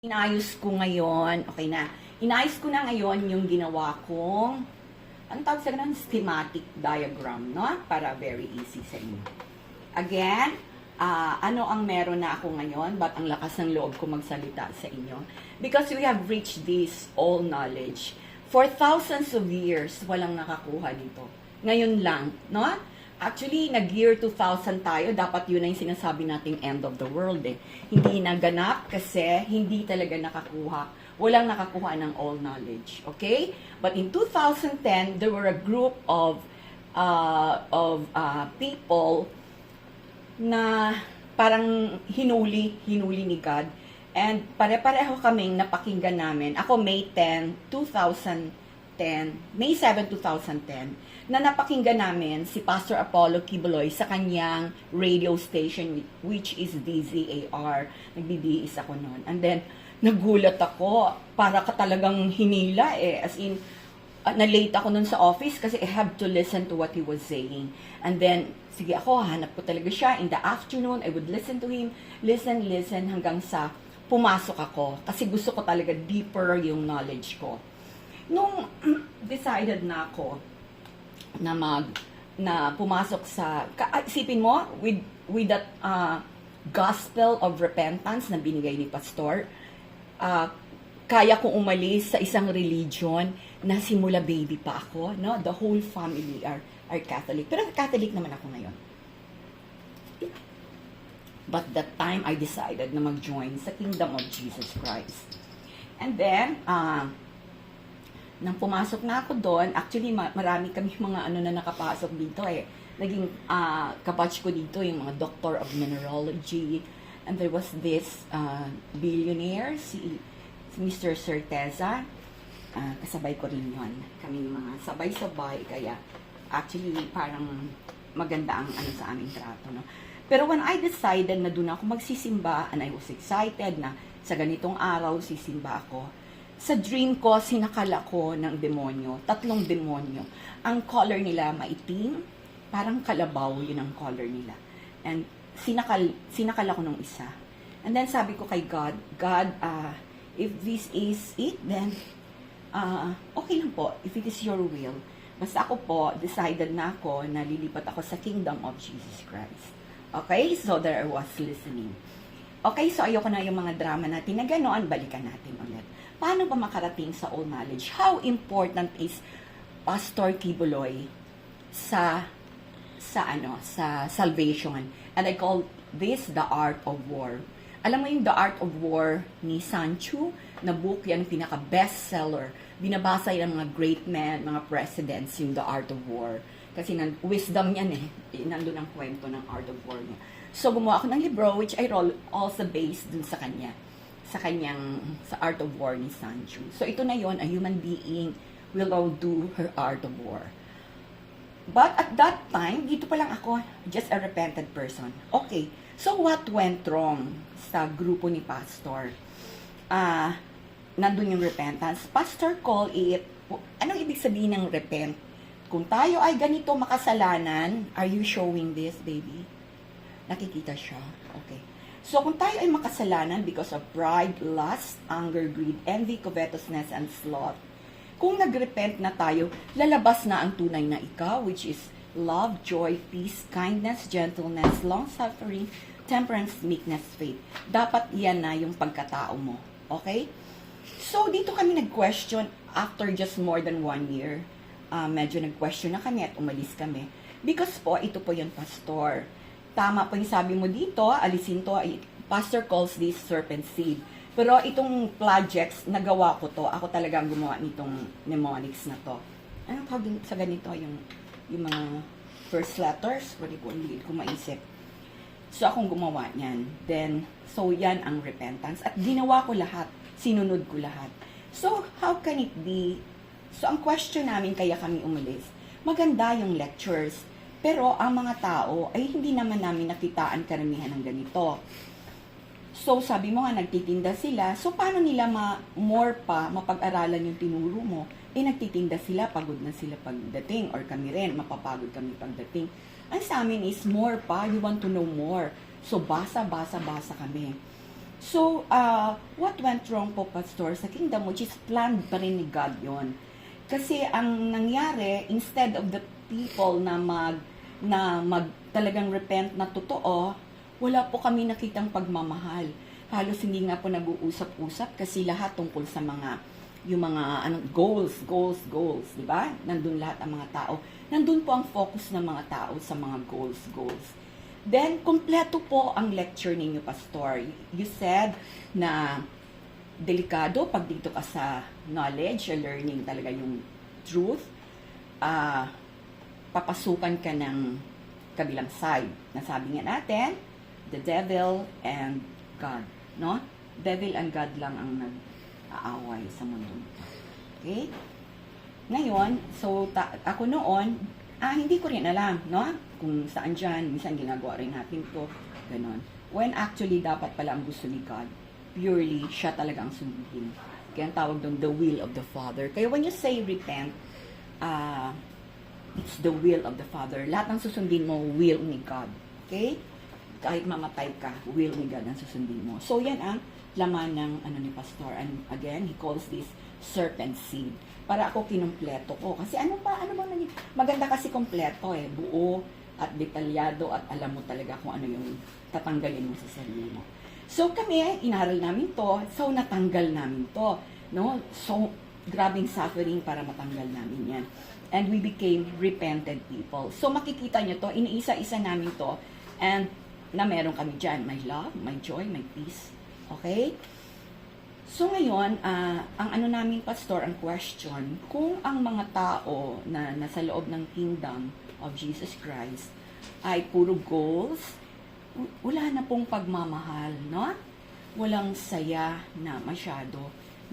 Inayos ko ngayon, okay na. Inayos ko na ngayon yung ginawa kong, anong tawag sa ganun? Schematic diagram, no? Para very easy sa inyo. Again, ano ang meron na ako ngayon? Ba't ang lakas ng loob ko magsalita sa inyo? Because we have reached this all knowledge. For thousands of years, walang nakakuha dito. Ngayon lang, no? Actually, nag-year 2000 tayo, dapat yun na yung sinasabi nating end of the world eh. Hindi naganap kasi hindi talaga nakakuha. Walang nakakuha ng all knowledge. Okay? But in 2010, there were a group of people na parang hinuli ni God. And pare-pareho kaming napakinggan namin. Ako May 10, 2010, May 7, 2010, na napakinggan namin si Pastor Apollo Kibuloy sa kanyang radio station, which is DZAR. Nagbibihis ako noon. And then, nagulat ako. Para ka talagang hinila eh. As in, na-late ako noon sa office kasi I have to listen to what he was saying. And then, sige ako, hanap ko talaga siya. In the afternoon, I would listen to him. Listen, hanggang sa pumasok ako. Kasi gusto ko talaga deeper yung knowledge ko. Nung decided na ako na pumasok sa, isipin mo, with that gospel of repentance na binigay ni Pastor, kaya kong umalis sa isang religion na simula baby pa ako, no? The whole family are Catholic. Pero Catholic naman ako ngayon. But that time, I decided na mag-join sa Kingdom of Jesus Christ. And then, nang pumasok na ako doon, actually marami kami mga na nakapasok dito eh. Naging kabatch ko dito yung mga Doctor of Mineralogy. And there was this billionaire, si Mr. Certeza. Kasabay ko rin yun. Kami mga sabay-sabay, kaya actually parang maganda ang sa aming trato. No? Pero when I decided na doon ako magsisimba, and I was excited na sa ganitong araw sisimba ako, sa dream ko, sinakala ko ng demonyo, 3 demonyo. Ang color nila maitim, parang kalabaw, yun ang color nila. And sinakal ako ng isa. And then sabi ko kay God, if this is it, then okay lang po, if it is your will. Basta ako po, decided na ako na lilipat ako sa Kingdom of Jesus Christ. Okay, so there I was listening. Okay, so ayoko na yung mga drama natin na ganoon, balikan natin ulit. Paano ba makarating sa all knowledge? How important is Pastor Kibuloy sa salvation? And I call this the art of war. Alam mo yung the art of war ni Sun Tzu, na book yan, pinaka bestseller. Binabasa yan ng mga great men, mga presidents, yung the art of war. Kasi wisdom yan eh. Nandun ang kwento ng art of war niya. So gumawa ako ng libro, which I also based dun sa kanya. Sa Art of War ni Sun Tzu. So, ito na yon, a human being will outdo her art of war. But at that time, dito pa lang ako, just a repentant person. Okay, so what went wrong sa grupo ni Pastor? Nandun yung repentance. Pastor call it, anong ibig sabihin ng repent? Kung tayo ay ganito makasalanan, are you showing this, baby? Nakikita siya. Okay. So, kung tayo ay makasalanan because of pride, lust, anger, greed, envy, covetousness, and sloth, kung nagrepent na tayo, lalabas na ang tunay na ikaw, which is love, joy, peace, kindness, gentleness, long-suffering, temperance, meekness, faith. Dapat yan na yung pagkatao mo. Okay? So, dito kami nag-question after just more than 1 year. Medyo nag-question na kami at umalis kami. Because po, ito po yung pastor. Tama po yung sabi mo dito, alisin to, Pastor calls this serpent seed. Pero itong projects, nagawa ko to. Ako talaga ang gumawa nitong mnemonics na to. Ano tawag sa ganito? Yung mga first letters, hindi ko maisip. So, akong gumawa niyan. Then, so yan ang repentance. At ginawa ko lahat. Sinunod ko lahat. So, how can it be? So, ang question namin kaya kami umalis, maganda yung lectures. Pero ang mga tao ay hindi naman namin nakitaan karamihan ng ganito. So sabi mo nga nagtitinda sila, so paano nila more pa mapag-aralan yung tinuro mo? Nagtitinda sila, pagod na sila pagdating, or kami rin, mapapagod kami pagdating. Ang sa amin is more pa, you want to know more. So basa kami. So, what went wrong po, Pastor, sa kingdom, which is planned pa rin ni God yon. Kasi ang nangyari, instead of the people na talagang repent na totoo, wala po kami nakitang pagmamahal. Halos hindi nga po nag-uusap-usap kasi lahat tungkol sa yung mga goals, di ba? Nandun lahat ang mga tao. Nandun po ang focus ng mga tao sa mga goals. Then, kompleto po ang lecture ninyo, Pastor. You said na delikado pag dito ka sa knowledge or learning talaga yung truth. Papasukan ka ng kabilang side. Nasabi nga natin, the devil and God. No? Devil and God lang ang nag-aaway sa mundo. Okay? Ngayon, so ako noon, hindi ko rin alam, no? Kung saan dyan, minsan ginagawa rin natin to, ganon. When actually, dapat pala ang gusto ni God, purely, siya talaga ang sundin. Kaya ang tawag doon, the will of the Father. Kaya when you say repent, it's the will of the Father. Lahat ng susundin mo, will ni God. Okay? Kahit mamatay ka, will ni God ang susundin mo. So, yan ang laman ng ni Pastor. And again, he calls this serpent seed. Para ako kinumpleto ko. Kasi ano bang maganda kasi kompleto buo at detalyado at alam mo talaga kung ano yung tatanggalin mo sa sarili mo. So kami, inaral namin to, so natanggal namin to, no? So, grabing suffering para matanggal namin yan. And we became repented people. So makikita nyo to, iniisa-isa namin to, and na meron kami dyan, my love, my joy, my peace. Okay? So ngayon, ang namin, Pastor, ang question, kung ang mga tao na nasa loob ng kingdom of Jesus Christ ay puro goals, wala na pong pagmamahal, no? Walang saya na masyado,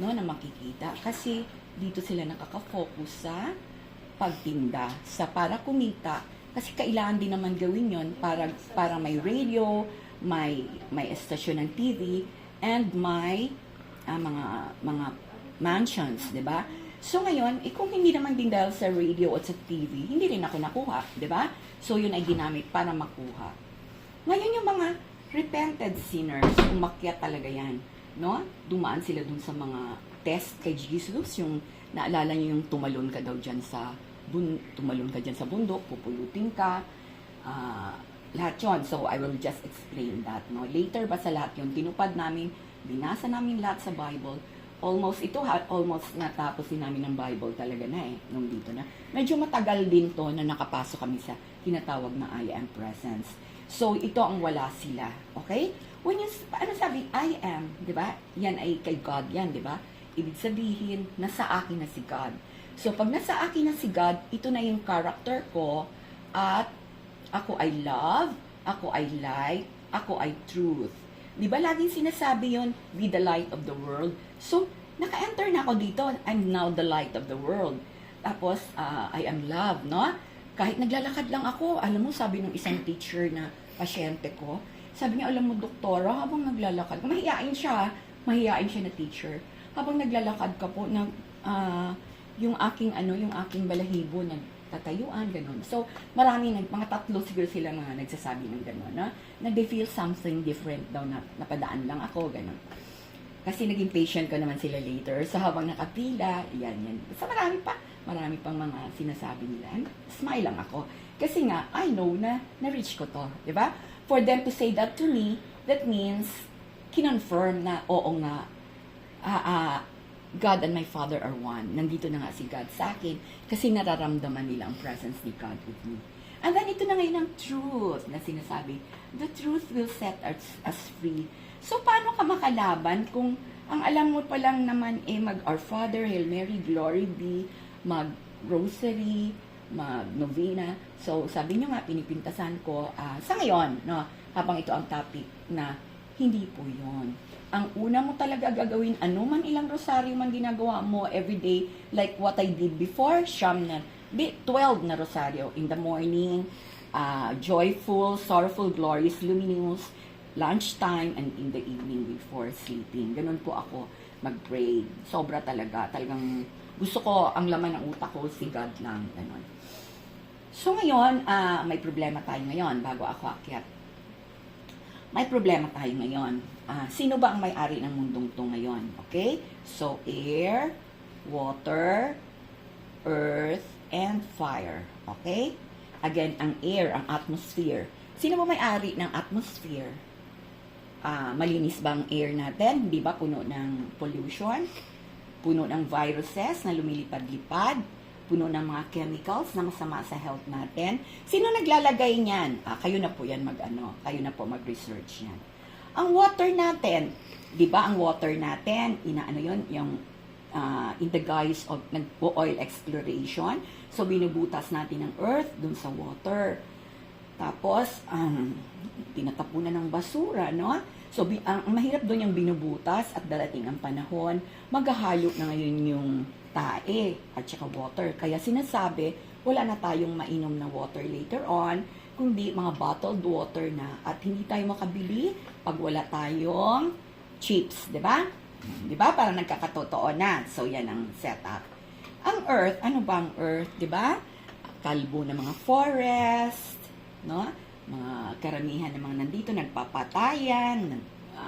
no, na makikita. Kasi dito sila nakaka-focus sa pagtinda, sa para kumita. Kasi kailangan din naman gawin yon para may radio, may estasyon ng TV, and may mga mansions, 'di ba? So ngayon, kung hindi naman din dahil sa radio at sa TV, hindi rin ako nakuha, 'di ba? So yun ay ginamit para makuha. Ngayon yung mga repented sinners, umakyat talaga 'yan, no? Dumaan sila dun sa mga test kay Jesus, yung naalala niyo yung tumalon ka diyan sa bundok, pupulutin ka, lahat yun. So I will just explain that, no? Later ba sa lahat yun, tinupad namin, binasa namin lahat sa Bible. Almost natapos din namin ng Bible talaga na nung dito na. Medyo matagal din to na nakapasok kami sa tinatawag na I am presence. So, ito ang wala sila. Okay? When you, sabi? I am, di ba? Yan ay kay God yan, di ba? Ibig sabihin, nasa akin na si God. So, pag nasa akin na si God, ito na yung character ko, at ako ay love, ako ay light, ako ay truth. Di ba laging sinasabi yon, be the light of the world? So, naka-enter na ako dito. I'm now the light of the world. Tapos, I am love, no? Kahit naglalakad lang ako, alam mo, sabi ng isang teacher na pasyente ko, sabi niya, alam mo, doktora, habang naglalakad, mahihain siya na teacher. Habang naglalakad ka po, yung aking balahibo, tatayuan, gano'n. So, mga tatlo siguro sila mga nagsasabi ng gano'n, na they feel something different daw, na napadaan lang ako, gano'n. Kasi naging patient ko naman sila later. So, habang nakapila, yan. So, marami pang mga sinasabi nila. Smile lang ako. Kasi nga, I know na na-reach ko to, di ba? For them to say that to me, that means, kinonfirm na, oo nga, God and my Father are one. Nandito na nga si God sa akin kasi nararamdaman nila ang presence ni God with me. And then ito na ngayon ang truth na sinasabi. The truth will set us free. So paano ka makalaban kung ang alam mo pa lang naman mag Our Father, Hail Mary, Glory be, mag Rosary, mag Novena. So sabi nyo nga, pinipintasan ko sa ngayon, no, habang ito ang topic na hindi po yun. Ang una mo talaga gagawin, man ilang rosaryo man ginagawa mo everyday, like what I did before, 12 na rosaryo in the morning, joyful, sorrowful, glorious, luminous, lunchtime, and in the evening before sleeping. Ganun po ako mag-pray. Sobra talaga. Talagang gusto ko, ang laman ng utak ko, si God lang. Ganun. So ngayon, may problema tayo ngayon bago ako akyat. may problema tayo ngayon. Sino ba ang may-ari ng mundong to ngayon? Okay? So, air, water, earth, and fire. Okay? Again, ang air, ang atmosphere. Sino ba may-ari ng atmosphere? Malinis ba ang air natin? Hindi ba puno ng pollution? Puno ng viruses na lumilipad-lipad? Puno ng mga chemicals na masama sa health natin? Sino naglalagay niyan? Kayo na po yan kayo na po mag-research yan. Ang water natin, di ba ang water natin, yung in the guise of oil exploration. So, binubutas natin ng earth dun sa water. Tapos, tinatapunan ng basura, no? So, ang mahirap doon yung binubutas at darating ang panahon, maghahalo na ngayon yung tae at saka water. Kaya sinasabi, wala na tayong mainom na water later on, kundi mga bottled water na at hindi tayo makabili pag wala tayong chips, di ba? Di ba? Parang nagkakatotoo na. So, yan ang setup. Ang earth, ano ba ang earth, di ba? Kalbo ng mga forest, no? Mga karamihan ng mga nandito, nagpapatayan,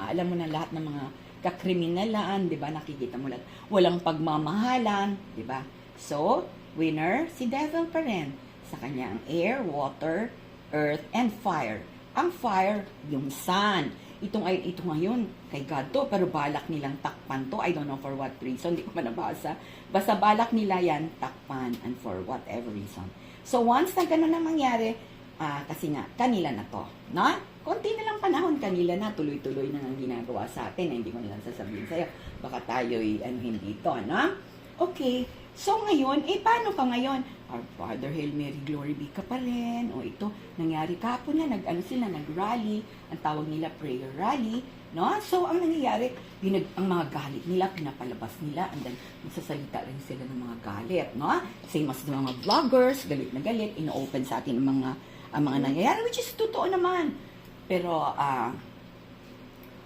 alam mo na lahat ng mga kakriminalan, di ba? Nakikita mo lahat. Walang pagmamahalan, di ba? So, winner, si devil pa rin. Sa kanya ang air, water, earth, and fire. Ang fire, yung sun. Ito ngayon, kay God to, pero balak nilang takpan to. I don't know for what reason, hindi ko pa nabasa. Basta balak nila yan, takpan, and for whatever reason. So, once na gano'n na mangyari, kasi nga, kanila na to. No? Konti na lang panahon, kanila na, tuloy-tuloy na ang ginagawa sa atin. Hindi ko na lang sasabihin sa'yo. Baka tayo'y hindi to, no? Okay. So, ngayon, paano ka ngayon? Our Father, Hail Mary, Glory be ka pa rin. O ito, nangyari kapon na, nag-rally. Ang tawag nila, prayer rally. No? So, ang nangyayari, ang mga galit nila, pinapalabas nila, and then, magsasalita rin sila ng mga galit. No? Same as the mga vloggers, galit na galit, ino-open sa atin ang mga nangyayari, which is totoo naman. Pero,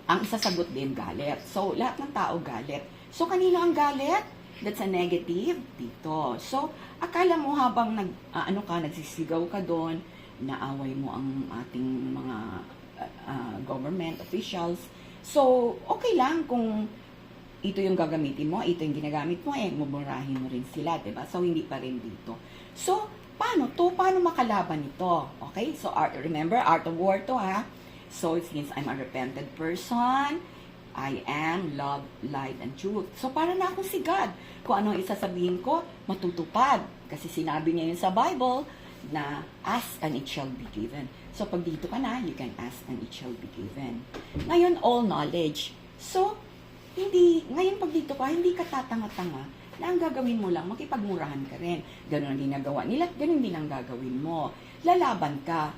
ang isasagot din, galit. So, lahat ng tao galit. So, kanino ang galit? That's a negative dito. So, akala mo habang nagsisigaw ka doon, naaway mo ang ating mga government officials. So, okay lang kung ito yung gagamitin mo, ito yung ginagamit mo, mumurahin mo rin sila, diba? So, hindi pa rin dito. So, paano makalaban ito? Okay? So, remember, art of war to, ha? So, it means I'm a repentant person. I am love, light, and truth. So, para na akong si God. Kung ano isasabihin ko, matutupad. Kasi sinabi niya yun sa Bible na ask and it shall be given. So, pag dito ka na, you can ask and it shall be given. Ngayon, all knowledge. So, ngayon pag dito ka, hindi ka tatanga-tanga na ang gagawin mo lang, makipagmurahan ka rin. Ganun ang ginagawa nila, ganun din ang gagawin mo. Lalaban ka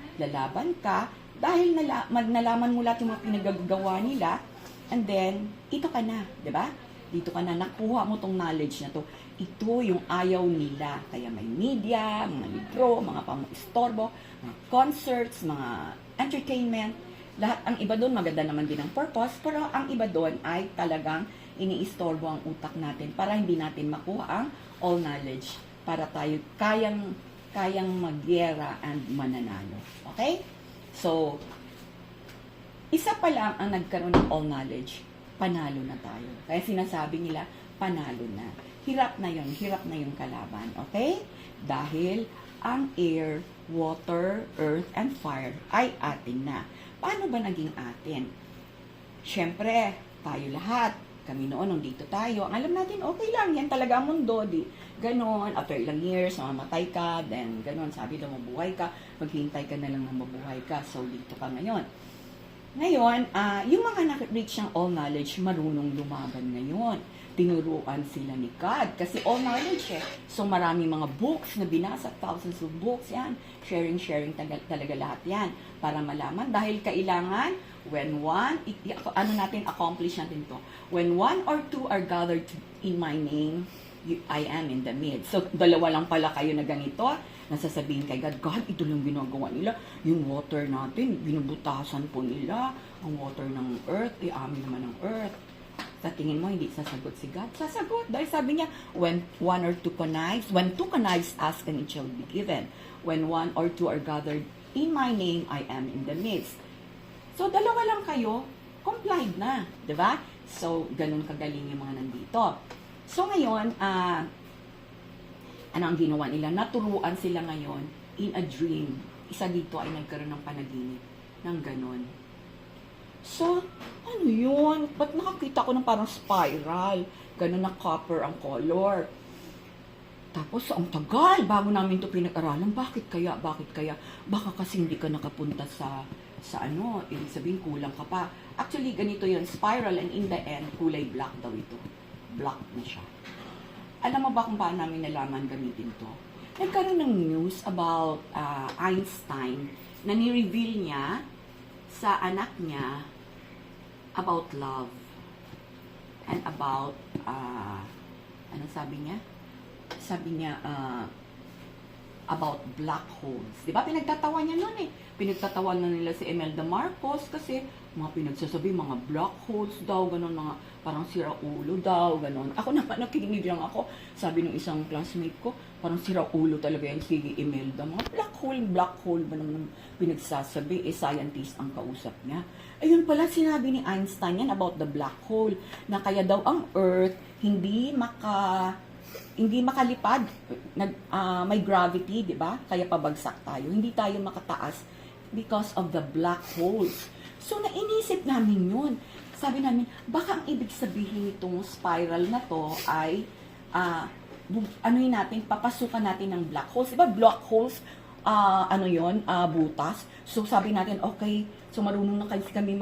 dahil nalaman mo lahat yung mga pinagagawa nila. And then, ito ka na, di ba? Dito ka na, nakuha mo tong knowledge na to. Ito yung ayaw nila. Kaya may media, mga libro, mga pang-istorbo, mga concerts, mga entertainment. Lahat, ang iba doon, maganda naman din ang purpose, pero ang iba doon ay talagang iniistorbo ang utak natin para hindi natin makuha ang all knowledge para tayo kayang magyera and mananalo. Okay? So, isa pa lang ang nagkaroon ng all knowledge, panalo na tayo. Kaya sinasabi nila, panalo na. Hirap na yung kalaban. Okay? Dahil ang air, water, earth, and fire ay atin na. Paano ba naging atin? Siyempre, tayo lahat. Kami noon, nung dito tayo, ang alam natin, okay lang, yan talaga ang mundo. Ganon, after ilang years, mamatay ka, then ganon, sabi daw mabuhay ka, maghintay ka na lang na mabuhay ka. So, dito ka ngayon. Ngayon, yung mga na-reach ng all knowledge, marunong lumaban ngayon. Tinuruan sila ni God. Kasi all knowledge So, marami mga books na binasa, thousands of books yan. Sharing talaga lahat yan. Para malaman. Dahil kailangan, when one, accomplish natin to. When one or two are gathered in my name, I am in the midst. So, dalawa lang pala kayo na ganito. Nasasabihin kay God, God, ito lang ginagawa nila. Yung water natin, binubutasan po nila. Ang water ng earth, amin naman ng earth. Sa tingin mo, hindi sasagot si God? Sasagot. Dahil sabi niya, when two connives, ask and it shall be given. When one or two are gathered in my name, I am in the midst. So, dalawa lang kayo, complied na, di ba? So, ganun kagaling yung mga nandito. So, ngayon, ano ang ginawa nila? Naturuan sila ngayon in a dream. Isa dito ay nagkaroon ng panaginip ng ganun. So, ano yun? Ba't nakakita ko ng parang spiral? Ganun na copper ang color. Tapos, ang tagal bago namin ito pinag-aralan. Bakit kaya? Bakit kaya? Baka kasi hindi ka nakapunta sa ano, ibig sabihin kulang ka pa. Actually, ganito yun, spiral, and in the end, kulay black daw ito. Black na siya. Alam mo ba kung paano namin nalaman gamitin to? Nagkaroon ng news about Einstein na ni-reveal niya sa anak niya about love and about, ano sabi niya? Sabi niya, about black holes. Di ba? Pinagtatawa niya nun eh. Pinagtatawa na nila si Imelda Marcos kasi mga pinagsasabi, mga black holes daw, ganun, mga parang sira ulo daw, ganun. Ako naman, nakikinig lang ako. Sabi ng isang classmate ko, parang sira ulo talaga yan si Imelda. Mga black hole ba naman pinagsasabi? Eh, scientist ang kausap niya. Ayun pala, sinabi ni Einstein yan about the black hole, na kaya daw ang Earth hindi makalipad, may gravity, di ba? Kaya pabagsak tayo. Hindi tayo makataas because of the black holes. So, nainisip namin yun. Sabi namin, baka ang ibig sabihin nitong spiral na to ay, anuhin natin, papasukan natin ng black holes. Di ba, black holes, butas. So, sabi natin, okay, so marunong na kami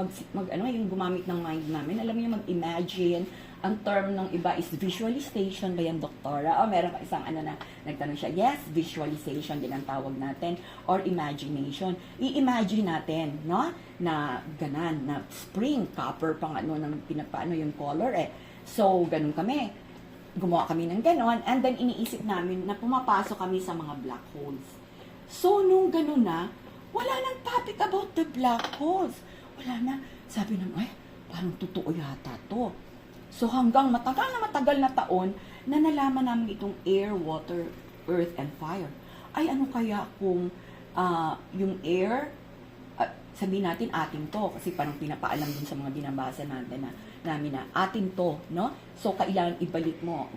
yung gumamit ng mind namin. Alam niyo, mag-imagine. Ang term ng iba is visualization ba yan, doktora? O, meron pa isang na nagtanong siya, yes, visualization din ang tawag natin, or imagination. I-imagine natin, no? Na ganan, na spring, copper pang pinapaano yung color eh. So, ganun kami. Gumawa kami ng ganon, and then iniisip namin na pumapasok kami sa mga black holes. So, nung ganun na, wala nang topic about the black holes. Wala na. Sabi naman, parang totoo yata to. So hanggang matagal na taon na nalaman namin itong air, water, earth, and fire. Ay ano kaya kung yung air, sabihin natin atin to, kasi parang pinapaalam din sa mga binabasa natin namin na atin to, no? So kailangan ibalik mo,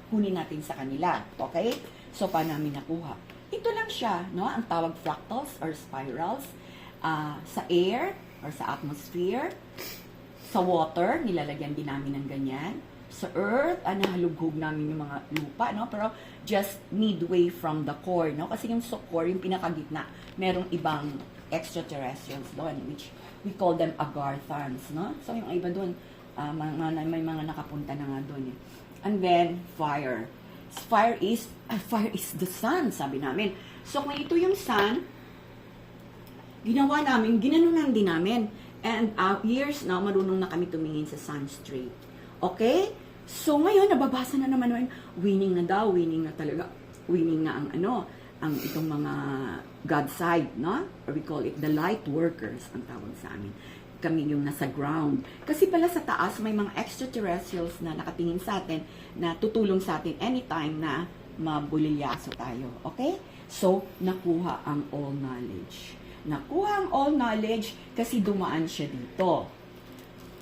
kunin natin sa kanila, okay? So paano namin nakuha? Ito lang siya, no? Ang tawag fractals or spirals sa air or sa atmosphere. Sa water, nilalagyan din namin ng ganyan. Sa earth, nahalughog namin yung mga lupa, no? Pero just midway from the core, no? Kasi yung sa core, yung pinakagitna, merong ibang extraterrestrials doon, which we call them agarthans, no? So yung iba doon, may mga nakapunta na nga doon. And then, fire. Fire is the sun, sabi namin. So kung ito yung sun, ginanunan din namin. And years now, marunong na kami tumingin sa sun straight. Okay? So ngayon, nababasa na naman winning na daw, winning na talaga. Winning na ang itong mga God side, no? Or we call it the light workers, ang tawag sa amin. Kami yung nasa ground. Kasi pala sa taas, may mga extraterrestrials na nakatingin sa atin, na tutulong sa atin anytime na mabulilyaso tayo. Okay? So, nakuha ang all knowledge. Nakuha ang all knowledge kasi dumaan siya dito.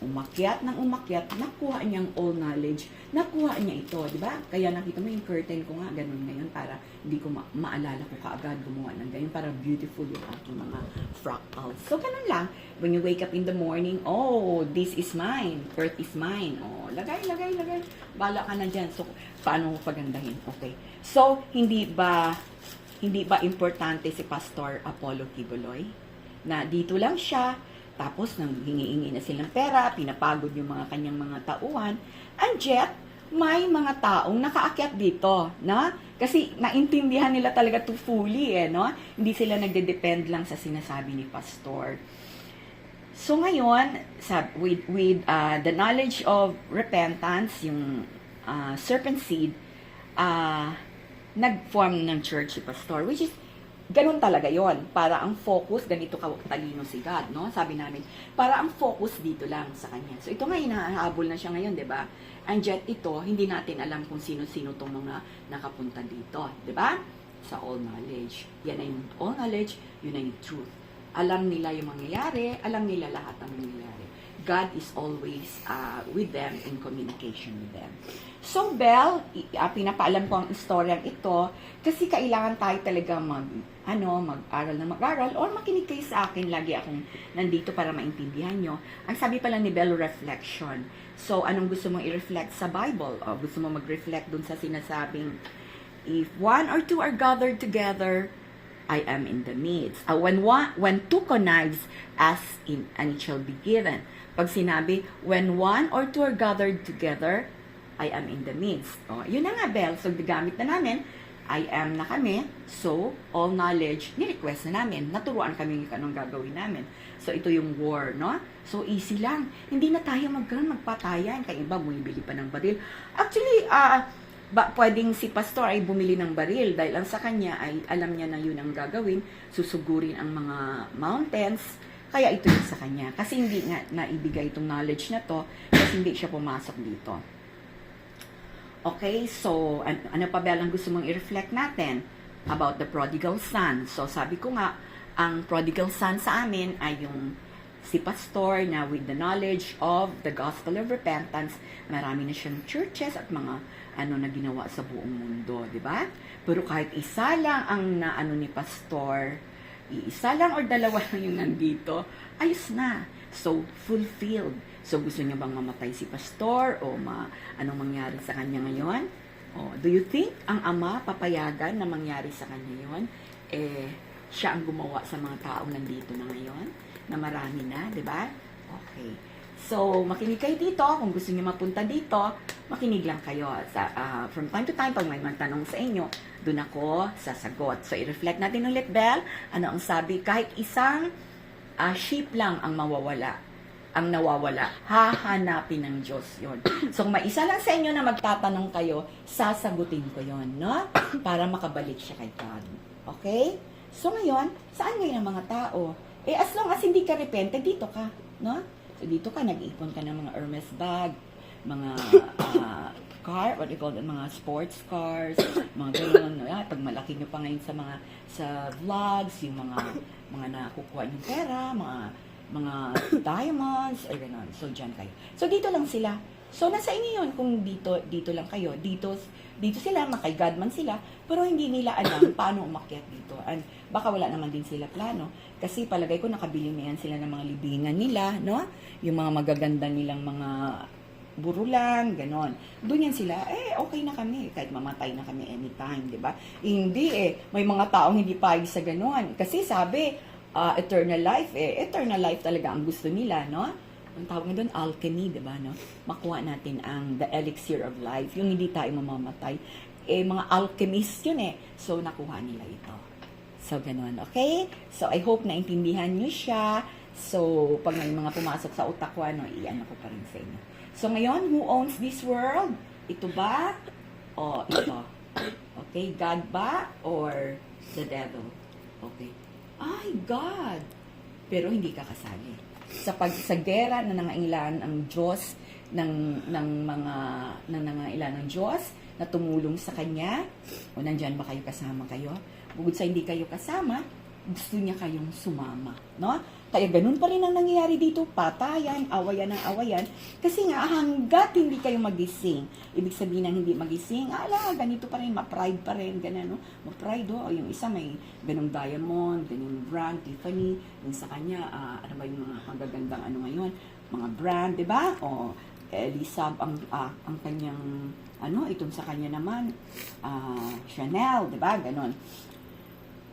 Umakyat, nakuha niya ang all knowledge. Nakuha niya ito, di ba? Kaya nakita mo yung curtain ko nga, ganun ngayon, para hindi ko maalala ko kaagad gumawa ng ganyan, para beautiful yung aking mga fractals. So, ganun lang. When you wake up in the morning, oh, this is mine. Earth is mine. Oh, lagay. Bala ka na dyan. So, paano mo pagandahin? Okay. So, hindi ba importante si Pastor Apollo Kibuloy? Na dito lang siya, tapos nang hingi-hingi na silang pera, pinapagod yung mga kanyang mga tauhan, and yet, may mga taong nakaakyat dito, na? Kasi naintindihan nila talaga to fully, no? Hindi sila nagde-depend lang sa sinasabi ni Pastor. So ngayon, with the knowledge of repentance, yung serpent seed, nag-form ng church si Pastor, which is, ganun talaga yon. Para ang focus, ganito talino si God, no? Sabi namin, para ang focus dito lang sa Kanya. So ito nga, hinahabol na siya ngayon, di ba? And yet ito, hindi natin alam kung sino-sino itong mga nakapunta dito, di ba? Sa all knowledge. Yan ay yung all knowledge, yun ay yung truth. Alam nila yung mangyayari, alam nila lahat ng mangyayari. God is always with them, in communication with them. So, Belle, pinapaalam ko ang istoryang ito kasi kailangan tayo talaga mag-aral or makinig kayo sa akin. Lagi akong nandito para maintindihan nyo. Ang sabi pala ni Belle, reflection. So, anong gusto mong i-reflect sa Bible? O gusto mo mag-reflect dun sa sinasabing, if one or two are gathered together, I am in the midst. When two connives, ask and it shall be given. Pag sinabi, when one or two are gathered together, I am in the midst. O, yun na nga, Belle. So, gamit na namin, I am na kami. So, all knowledge, ni-request na namin. Naturuan kami kung anong gagawin namin. So, ito yung war, no? So, easy lang. Hindi na tayo magpatayan. Kaya iba, bumibili pa ng baril. Actually, pwedeng si pastor ay bumili ng baril dahil ang sa kanya ay alam niya na yun ang gagawin, susugurin ang mga mountains, kaya ito yung sa kanya. Kasi hindi nga naibigay itong knowledge na to kasi hindi siya pumasok dito. Okay, so ano pa ba ang gusto mong i-reflect natin about the prodigal son? So sabi ko nga, ang prodigal son sa amin ay yung si pastor na with the knowledge of the gospel of repentance, marami na siyang churches at mga na ginawa sa buong mundo, di ba? Pero kahit isa lang ang ni pastor, isa lang or dalawa lang yung nandito, ayos na. So, fulfilled. So, gusto niyo bang mamatay si pastor o anong mangyari sa kanya ngayon? Do you think ang ama papayagan na mangyari sa kanya yon? Siya ang gumawa sa mga taong nandito na ngayon, na marami na, di ba? Okay. So, makinig kayo dito. Kung gusto niyo mapunta dito, makinig lang kayo. From time to time, pag may magtanong sa inyo, doon ako sasagot. So, i-reflect natin ulit, Belle. Ano ang sabi? Kahit isang sheep lang ang nawawala, hahanapin ng Diyos yon. So, kung may isa lang sa inyo na magtatanong kayo, sasagutin ko yon, no? Para makabalik siya kay God. Okay? So, ngayon, saan ngayon ang mga tao? As long as hindi ka repented, dito ka, no? So, dito ka, nag-iipon ka ng mga Hermes bag, mga car, what do you call it, mga sports cars, mga gano'n. Pag malaki nyo pa ngayon sa vlogs, yung mga nakukuha yung pera, mga diamonds, or gano'n. So, dyan kayo. So, dito lang sila. So, nasa inyo yun kung dito lang kayo. Dito sila, makay God man sila, pero hindi nila alam paano umakyat dito. And baka wala naman din sila plano. Kasi palagay ko nakabili na yan sila ng mga libingan nila, no? Yung mga magaganda nilang mga burulan, ganon. Doon yan sila, okay na kami. Kahit mamatay na kami anytime, di ba? Hindi may mga taong hindi payag sa ganon. Kasi sabi, eternal life talaga ang gusto nila, no? Ang tawag nga doon, alchemy, di ba, no? Makuha natin ang the elixir of life, yung hindi tayo mamamatay. Mga alchemist yun So, nakuha nila ito. So, ganun, okay? So, I hope naintindihan nyo siya. So, pag may mga pumasok sa utak ko, iyan ako pa rin sa inyo. So, ngayon, who owns this world? Ito ba? O ito? Okay, God ba? Or the devil? Okay. Ay, God! Pero hindi ka kasali. Sa gera na nangailan ang Diyos ng mga nangailan ng Diyos na tumulong sa kanya, o nandyan ba kayo kasama kayo? Bukod sa hindi kayo kasama, gusto niya kayong sumama, no? Kaya ganun pa rin ang nangyayari dito, patayan, awayan ng awayan, kasi nga hanggat hindi kayo magising, ibig sabihin ng hindi magising, ganito pa rin, ma-pride pa rin, ganun, no? Ma-pride, yung isa may ganung diamond, ganung brand, Tiffany, yung sa kanya, ano ba yung mga magagandang ngayon, mga brand, di ba? O, Lisa, ang kanyang, itong sa kanya naman, Chanel, di ba? Ganon.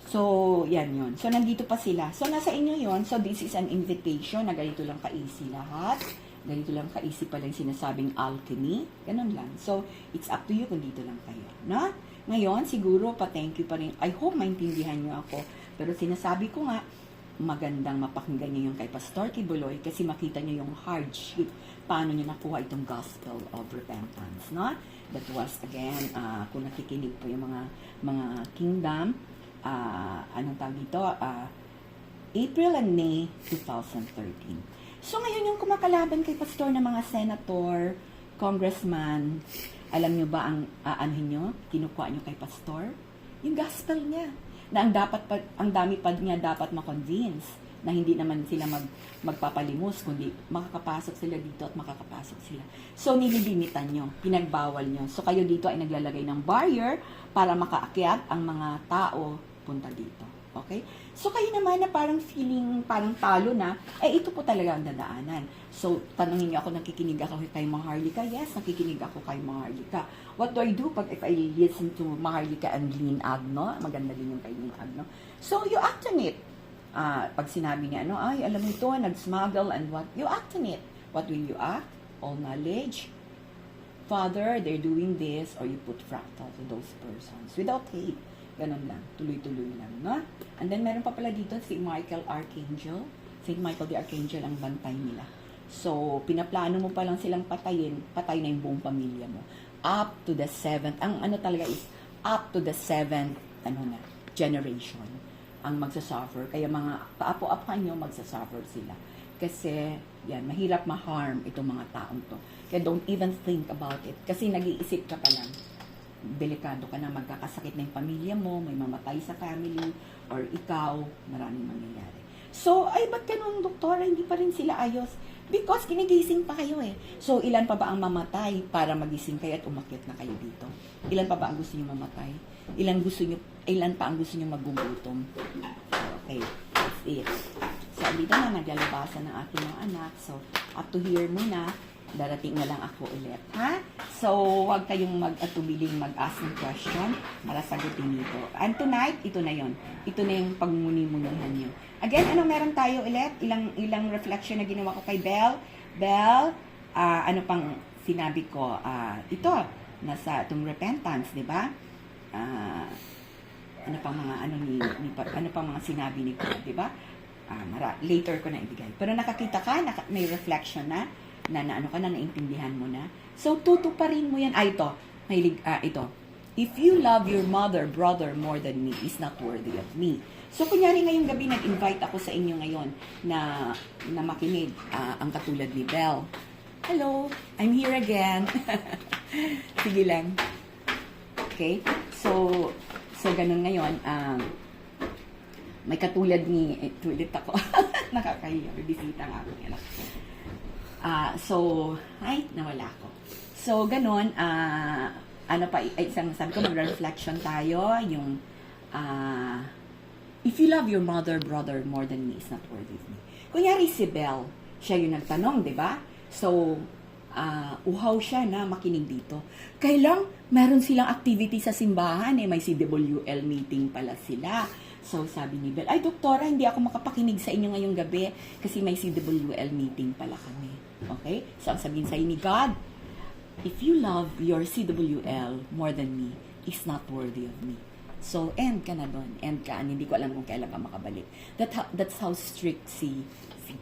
So, yan yun. So, nandito pa sila. So, nasa inyo yun. So, this is an invitation na ganito lang ka-easy lahat. Ganito lang ka-easy pala yung sinasabing alchemy. Ganon lang. So, it's up to you kung dito lang kayo. No? Ngayon, siguro, pa-thank you pa rin. I hope maintindihan nyo ako. Pero sinasabi ko nga, magandang mapakinggan nyo yung kay Pastor Kibuloy kasi makita nyo yung hardship. Paano nyo nakuha itong gospel of repentance. No? That was, again, kung nakikinig po yung mga kingdom, anong tawag dito? April and May 2013. So, ngayon yung kumakalaban kay pastor ng mga senator, congressman, alam nyo ba ang nyo? Kinukuha nyo kay pastor? Yung gospel niya. Na ang dami pa niya dapat ma-convince. na hindi naman sila magpapalimos, kundi makakapasok sila dito at makakapasok sila. So, nililimitan nyo, pinagbawal nyo. So, kayo dito ay naglalagay ng barrier para makaakyat ang mga tao punta dito. Okay? So, kayo naman na parang feeling, parang talo na, ito po talaga ang dadaanan. So, tanongin niyo ako, nakikinig ako kay Maharlika? Yes, nakikinig ako kay Maharlika. What do I do if I listen to Maharlika and Lynn Agno? Maganda din yung kay Lynn Agno. So, you act on it. Pag sinabi niya, ay, alam mo ito, nag-smuggle and what? You act on it. What will you act? All knowledge. Father, they're doing this, or you put fractal to those persons without hate. Ganun lang. Tuloy-tuloy lang, no? And then, meron pa pala dito si Michael Archangel. Saint Michael the Archangel ang bantay nila. So, pinaplano mo pa lang silang patayin, patay na yung buong pamilya mo. Up to the 7th. Ang ano talaga is, up to the 7th, generation ang magsasuffer. Kaya mga paapo-apuhan nyo, magsasuffer sila. Kasi, yan, mahirap ma-harm itong mga taong to. Kaya don't even think about it. Kasi nag-iisip ka pa lang. Delikado ka na, magkakasakit na yung pamilya mo, may mamatay sa family, or ikaw, maraming mangyayari. So, ay, ba't ganun, doktora? Hindi pa rin sila ayos. Because ginigising pa kayo eh. So, ilan pa ba ang mamatay para magising kayo at umakyat na kayo dito? Ilan pa ba ang gusto nyo mamatay? Ilan pa ang gusto nyo magugutom? Okay, that's it. So, dito na naglalabasan ng aking mga anak. So, up to here muna. Darating na lang ako ulit, ha? So, huwag kayong mag-atubiling mag-ask ng question para sagutin nito. And tonight, ito na yon. Ito na yung pagmuni-munihan nyo. Again, ano meron tayo ulit? Ilang reflection na ginawa ko kay Belle. Belle, ano pang sinabi ko? Ito, nasa itong repentance, di ba? Ano pang mga ano pang mga sinabi ni God, di ba? Later ko na ibigay. Pero nakakita ka, may reflection na ano ka na, naintindihan mo na. So, tutuparin mo yan. Ito. If you love your mother, brother more than me, is not worthy of me. So, kunyari ngayong gabi, nag-invite ako sa inyo ngayon na makinig ang katulad ni Belle. Hello, I'm here again. Sige lang. Okay? So ganun ngayon, may katulad ni, tulit ako. Nakakahiya, bisita nga ako. Nawala ko. So, ganun, isang sabi ko, mag-reflection tayo, yung, if you love your mother, brother more than me, is not worthy of me. Kunyari si Belle, siya yung nagtanong, di ba? So, uhaw siya na makinig dito. Kailang, meron silang activity sa simbahan, may CWL meeting pala sila. So, sabi ni Belle, ay, doktora, hindi ako makapakinig sa inyo ngayong gabi kasi may CWL meeting pala kami. Okay? So, ang sabihin sa'yo ni God, if you love your CWL more than me, is not worthy of me. So, end ka na doon. End ka. Hindi ko alam kung kailan ka makabalik. That's how strict si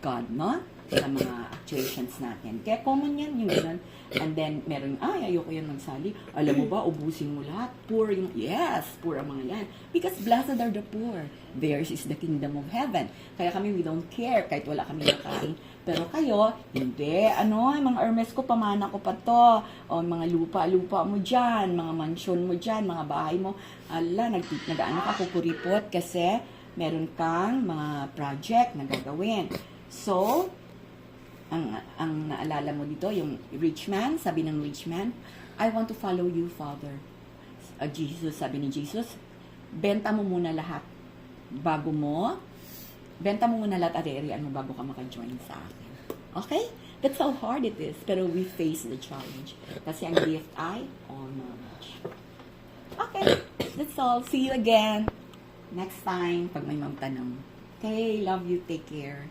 God, no? Sa mga actuations natin. Kaya common yan, yung ganun. And then, meron, ayoko yan magsali. Alam mo ba, ubusin mo lahat. Poor yung, yes, poor ang mga yan. Because blessed are the poor. Theirs is the kingdom of heaven. Kaya kami, we don't care kahit wala kami nakain. Pero kayo, hindi. Mga Hermes ko, pamana ko pa to. O, mga lupa mo dyan, mga mansyon mo dyan, mga bahay mo. Nag-ano ka, kukuripot kasi meron kang mga project na gagawin. So, ang naalala mo dito, yung rich man, sabi ng rich man, I want to follow you, Father. Jesus, sabi ni Jesus, benta mo muna lahat. Benta mo muna lahat, ari-arian mo bago ka maka-join sa akin. Okay? That's how hard it is. Pero we face the challenge. Kasi ang gift ay all knowledge. Okay. That's all. See you again next time pag may magtanong. Okay. Love you. Take care.